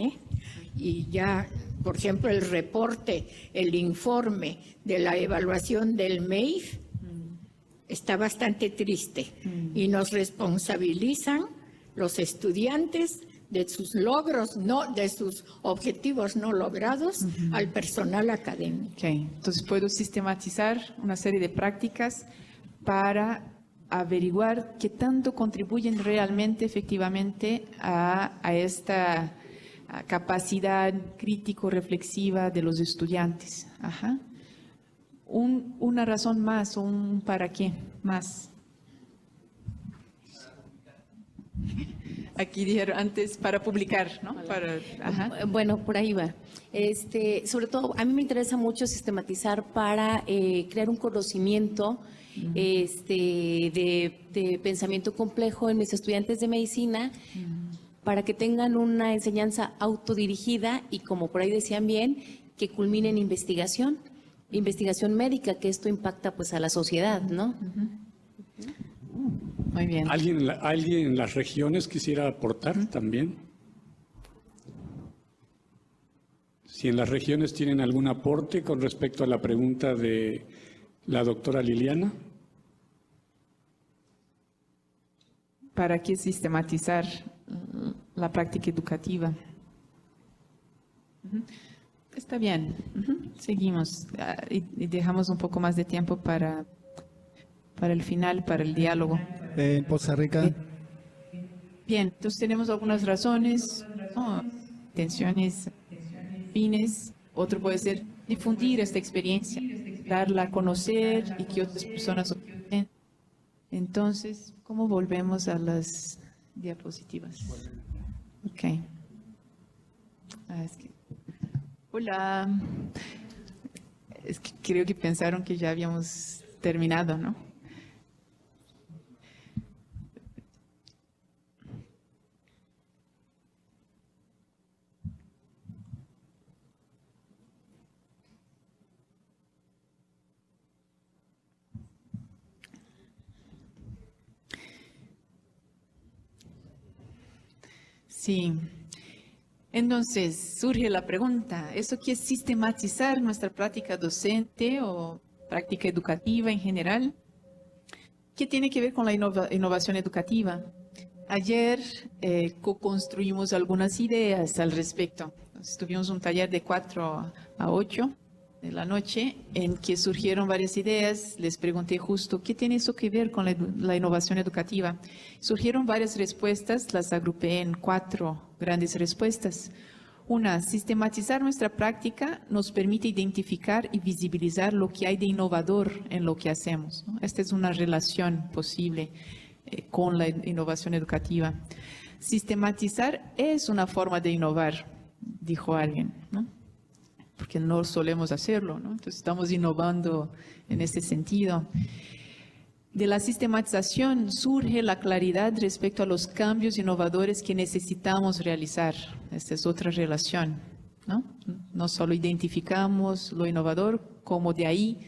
Y ya, por ejemplo, el reporte, el informe de la evaluación del MEIF está bastante triste y nos responsabilizan los estudiantes de sus logros, de sus objetivos no logrados al personal académico. Okay. Entonces puedo sistematizar una serie de prácticas para averiguar qué tanto contribuyen realmente, efectivamente, a esta capacidad crítico-reflexiva de los estudiantes. Ajá. Una razón más, un para qué más. Aquí dijeron antes para publicar, ¿no? Ajá. Bueno, por ahí va. Sobre todo, a mí me interesa mucho sistematizar para crear un conocimiento de pensamiento complejo en mis estudiantes de medicina, para que tengan una enseñanza autodirigida y, como por ahí decían bien, que culmine en investigación médica, que esto impacta pues a la sociedad, ¿no? Muy bien. ¿Alguien en las regiones quisiera aportar también? Si en las regiones tienen algún aporte con respecto a la pregunta de la doctora Liliana. ¿Para qué sistematizar la práctica educativa? Está bien. Seguimos y dejamos un poco más de tiempo para el final, para el diálogo. En Poza Rica. Bien, entonces tenemos algunas razones, ¿no? Intenciones, fines. Otro puede ser difundir esta experiencia, darla a conocer y que otras personas obtengan. Entonces, ¿cómo volvemos a las diapositivas? Ok. Hola. Es que creo que pensaron que ya habíamos terminado, ¿no? Sí. Entonces, surge la pregunta, ¿eso qué es sistematizar nuestra práctica docente o práctica educativa en general? ¿Qué tiene que ver con la innovación educativa? Ayer co-construimos algunas ideas al respecto. Tuvimos un taller de 4 a 8 de la noche en que surgieron varias ideas. Les pregunté justo, ¿qué tiene eso que ver con la innovación educativa? Surgieron varias respuestas, las agrupé en 4 grandes respuestas. Una, sistematizar nuestra práctica nos permite identificar y visibilizar lo que hay de innovador en lo que hacemos, ¿no? Esta es una relación posible con la innovación educativa. Sistematizar es una forma de innovar, dijo alguien, ¿no? Porque no solemos hacerlo, ¿no? Entonces estamos innovando en ese sentido. De la sistematización surge la claridad respecto a los cambios innovadores que necesitamos realizar. Esta es otra relación, ¿no? No solo identificamos lo innovador, como de ahí,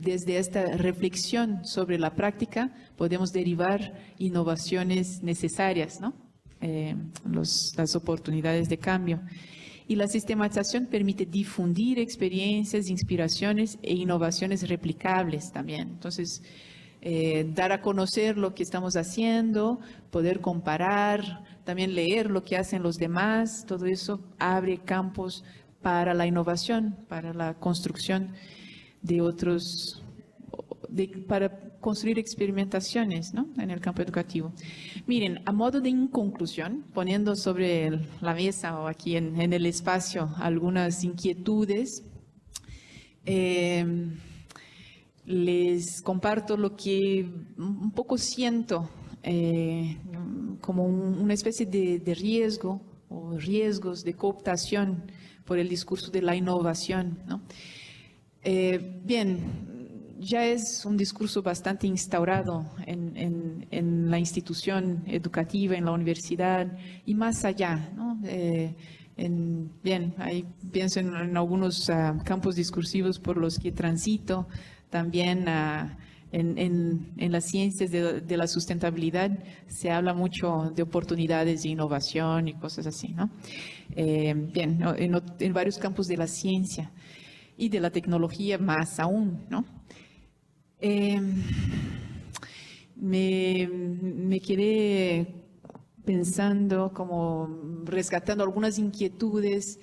desde esta reflexión sobre la práctica, podemos derivar innovaciones necesarias, ¿no? Las oportunidades de cambio. Y la sistematización permite difundir experiencias, inspiraciones e innovaciones replicables también. Entonces, dar a conocer lo que estamos haciendo, poder comparar, también leer lo que hacen los demás, todo eso abre campos para la innovación, para la construcción de otros, para construir experimentaciones, ¿no? En el campo educativo. Miren, a modo de conclusión, poniendo sobre la mesa o aquí en el espacio algunas inquietudes, les comparto lo que un poco siento como una especie de riesgo o riesgos de cooptación por el discurso de la innovación, ¿no? Bien, ya es un discurso bastante instaurado en la institución educativa, en la universidad y más allá, ¿no? Bien, ahí pienso en algunos campos discursivos por los que transito, también en las ciencias de la sustentabilidad se habla mucho de oportunidades de innovación y cosas así, ¿no? Bien, en varios campos de la ciencia y de la tecnología más aún, ¿no? Me quedé pensando, como rescatando algunas inquietudes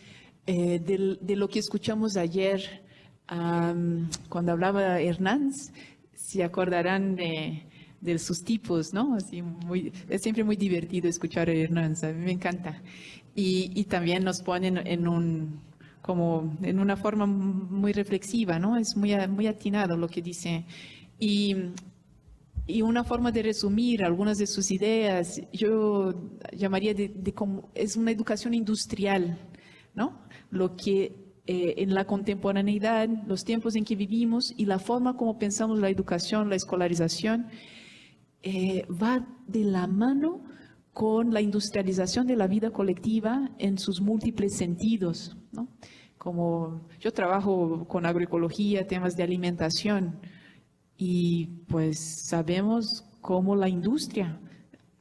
de lo que escuchamos ayer cuando hablaba Hernández. Se acordarán de sus tipos, ¿no? Así es siempre muy divertido escuchar a Hernández, a mí me encanta. Y también nos ponen como en una forma muy reflexiva, ¿no? Es muy atinado lo que dice. Y una forma de resumir algunas de sus ideas, yo llamaría de como es una educación industrial, ¿no? Lo que en la contemporaneidad, los tiempos en que vivimos y la forma como pensamos la educación, la escolarización, va de la mano con la industrialización de la vida colectiva en sus múltiples sentidos, ¿no? Como yo trabajo con agroecología, temas de alimentación, y pues sabemos cómo la industria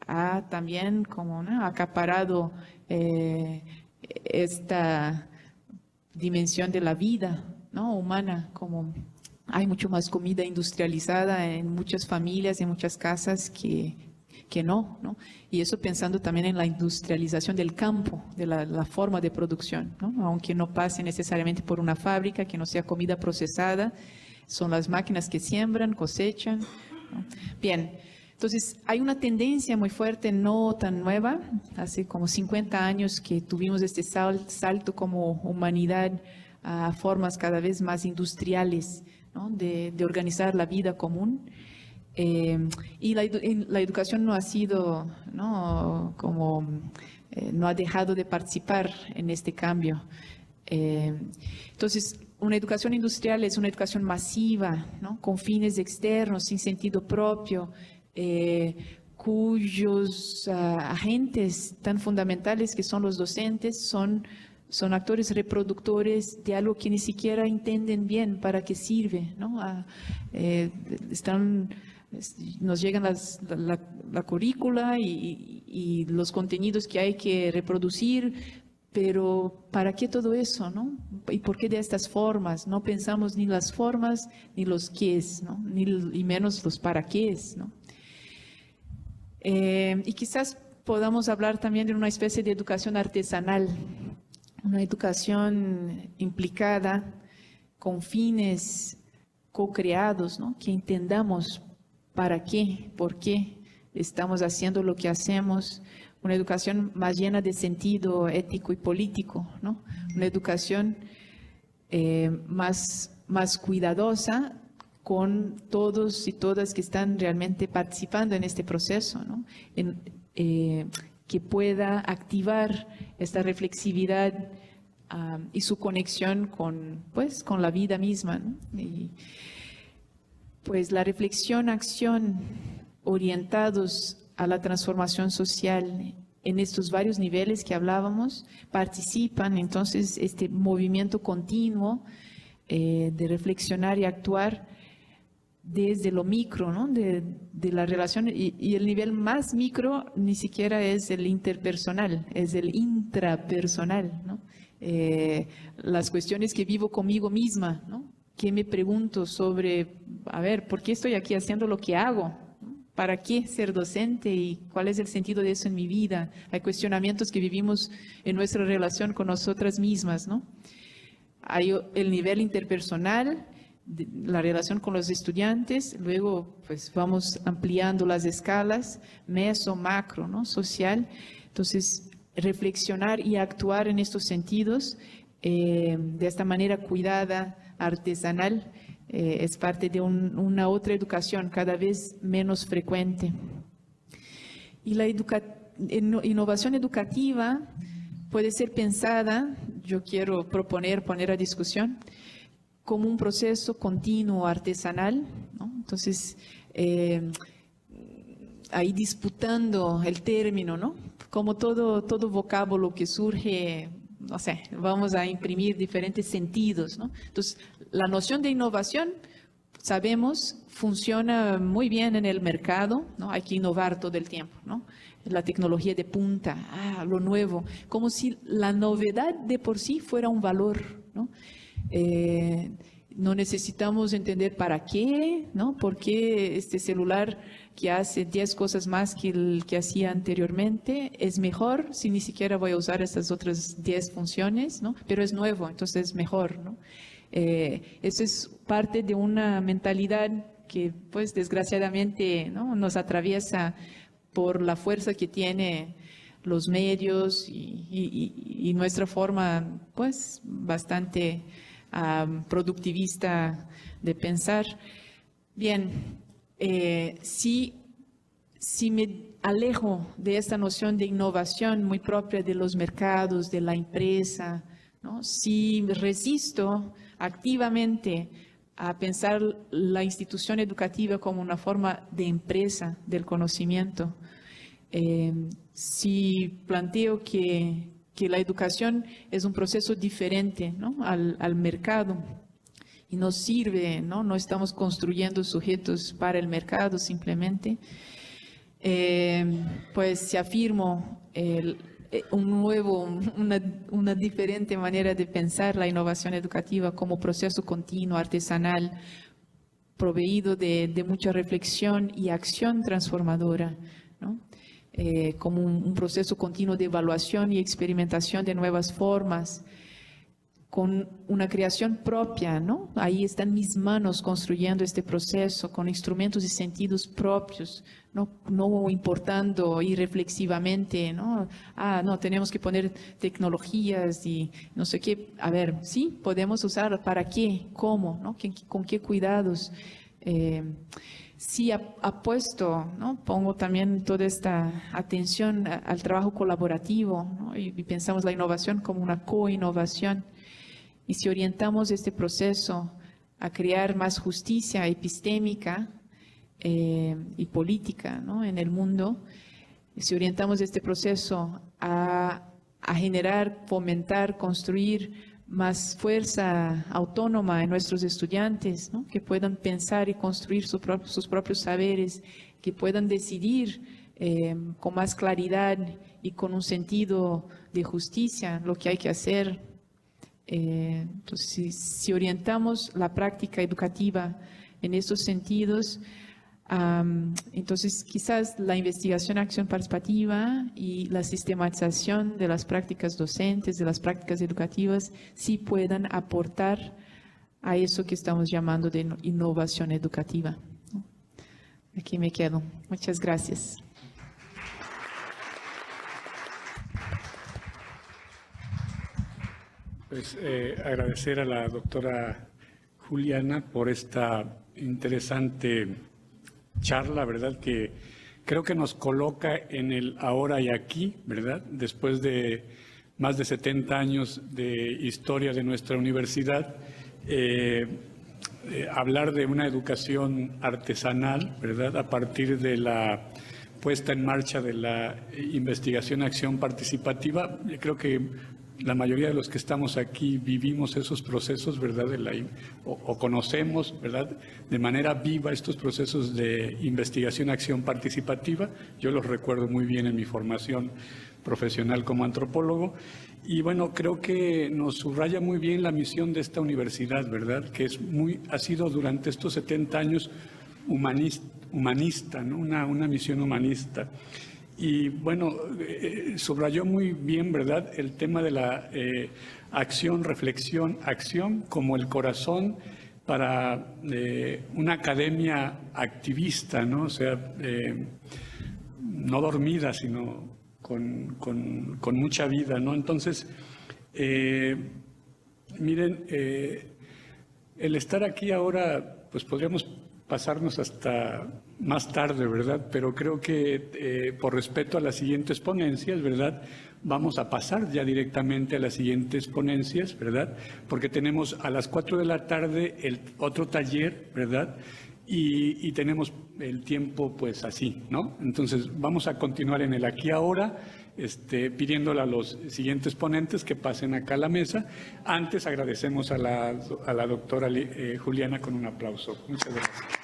ha también como, ¿no?, acaparado esta dimensión de la vida, ¿no?, humana, como hay mucho más comida industrializada en muchas familias, en muchas casas que no, ¿no? Y eso pensando también en la industrialización del campo, de la forma de producción, ¿no? Aunque no pase necesariamente por una fábrica, que no sea comida procesada, son las máquinas que siembran, cosechan, ¿no? Bien, Entonces, hay una tendencia muy fuerte, no tan nueva, hace como 50 años que tuvimos este salto como humanidad a formas cada vez más industriales, ¿no? de organizar la vida común. Y la educación no ha sido, ¿no? No ha dejado de participar en este cambio. Entonces, una educación industrial es una educación masiva, ¿no? Con fines externos, sin sentido propio, cuyos agentes tan fundamentales que son los docentes son actores reproductores de algo que ni siquiera entienden bien para qué sirve, ¿no? Nos llegan la currícula y los contenidos que hay que reproducir, pero ¿para qué todo eso, no? ¿Y por qué de estas formas? No pensamos ni las formas ni los qués, ¿no? Y menos los para qués, ¿no? Y quizás podamos hablar también de una especie de educación artesanal, una educación implicada con fines co-creados, ¿no? Que entendamos para qué, por qué estamos haciendo lo que hacemos, una educación más llena de sentido ético y político, ¿no? Una educación más cuidadosa con todos y todas que están realmente participando en este proceso, ¿no? Que pueda activar esta reflexividad y su conexión con la vida misma, ¿no? Y, pues la reflexión, acción orientados a la transformación social en estos varios niveles que hablábamos, participan entonces este movimiento continuo de reflexionar y actuar desde lo micro, ¿no? de la relación, y el nivel más micro ni siquiera es el interpersonal, es el intrapersonal, ¿no? Las cuestiones que vivo conmigo misma, ¿no? ¿Qué me pregunto sobre, a ver, por qué estoy aquí haciendo lo que hago? ¿Para qué ser docente y cuál es el sentido de eso en mi vida? Hay cuestionamientos que vivimos en nuestra relación con nosotras mismas, ¿no? Hay el nivel interpersonal, la relación con los estudiantes, luego pues vamos ampliando las escalas, meso, macro, ¿no? Social. Entonces, reflexionar y actuar en estos sentidos de esta manera cuidada, artesanal, es parte de una otra educación cada vez menos frecuente. Y la innovación educativa puede ser pensada, yo quiero poner a discusión, como un proceso continuo artesanal, ¿no? Entonces, ahí disputando el término, ¿no? Como todo vocábulo que surge, no sé, vamos a imprimir diferentes sentidos, ¿no? Entonces, la noción de innovación, sabemos, funciona muy bien en el mercado, ¿no? Hay que innovar todo el tiempo, ¿no? La tecnología de punta, lo nuevo, como si la novedad de por sí fuera un valor, ¿no? No necesitamos entender para qué, ¿no? ¿Por qué este celular que hace 10 cosas más que el que hacía anteriormente es mejor si ni siquiera voy a usar estas otras 10 funciones, ¿no? Pero es nuevo, entonces es mejor, ¿no? Eso es parte de una mentalidad que, pues, desgraciadamente, ¿no? Nos atraviesa por la fuerza que tiene los medios y nuestra forma, pues, bastante productivista de pensar. Bien, si me alejo de esta noción de innovación muy propia de los mercados, de la empresa, ¿no? Si resisto activamente a pensar la institución educativa como una forma de empresa del conocimiento, si planteo que la educación es un proceso diferente, ¿no? al mercado y nos sirve, ¿no? No estamos construyendo sujetos para el mercado simplemente, pues se afirmo una diferente manera de pensar la innovación educativa como proceso continuo, artesanal, proveído de mucha reflexión y acción transformadora, ¿no? Como un proceso continuo de evaluación y experimentación de nuevas formas, con una creación propia, ¿no? Ahí están mis manos construyendo este proceso con instrumentos y sentidos propios, no importando irreflexivamente, ¿no? No, tenemos que poner tecnologías y no sé qué. A ver, sí, podemos usar, ¿para qué? ¿Cómo? ¿No? ¿Con qué cuidados? Sí, apuesto, ¿no? Pongo también toda esta atención al trabajo colaborativo, ¿no? Y pensamos la innovación como una co-innovación. Y si orientamos este proceso a crear más justicia epistémica y política, ¿no? En el mundo, si orientamos este proceso a generar, fomentar, construir más fuerza autónoma en nuestros estudiantes, ¿no? Que puedan pensar y construir sus propios saberes, que puedan decidir con más claridad y con un sentido de justicia lo que hay que hacer. Entonces, si orientamos la práctica educativa en estos sentidos, entonces quizás la investigación acción participativa y la sistematización de las prácticas docentes, de las prácticas educativas, sí puedan aportar a eso que estamos llamando de innovación educativa. Aquí me quedo. Muchas gracias. Pues agradecer a la doctora Juliana por esta interesante charla, ¿verdad? Que creo que nos coloca en el ahora y aquí, ¿verdad? Después de más de 70 años de historia de nuestra universidad, hablar de una educación artesanal, ¿verdad? A partir de la puesta en marcha de la investigación acción participativa, creo que la mayoría de los que estamos aquí vivimos esos procesos, ¿verdad? O conocemos, ¿verdad? De manera viva estos procesos de investigación, acción participativa. Yo los recuerdo muy bien en mi formación profesional como antropólogo. Y bueno, creo que nos subraya muy bien la misión de esta universidad, ¿verdad? Que ha sido durante estos 70 años humanista, ¿no? Una misión humanista. Y bueno, subrayó muy bien, ¿verdad?, el tema de la acción, reflexión, acción como el corazón para una academia activista, ¿no? O sea, no dormida, sino con mucha vida, ¿no? Entonces, miren, el estar aquí ahora, pues podríamos pasarnos hasta más tarde, ¿verdad? Pero creo que por respeto a las siguientes ponencias, ¿verdad? Vamos a pasar ya directamente a las siguientes ponencias, ¿verdad? Porque tenemos a las 4 de la tarde el otro taller, ¿verdad? Y tenemos el tiempo pues así, ¿no? Entonces vamos a continuar en el aquí ahora, pidiéndole a los siguientes ponentes que pasen acá a la mesa. Antes agradecemos a la doctora Juliana con un aplauso. Muchas gracias.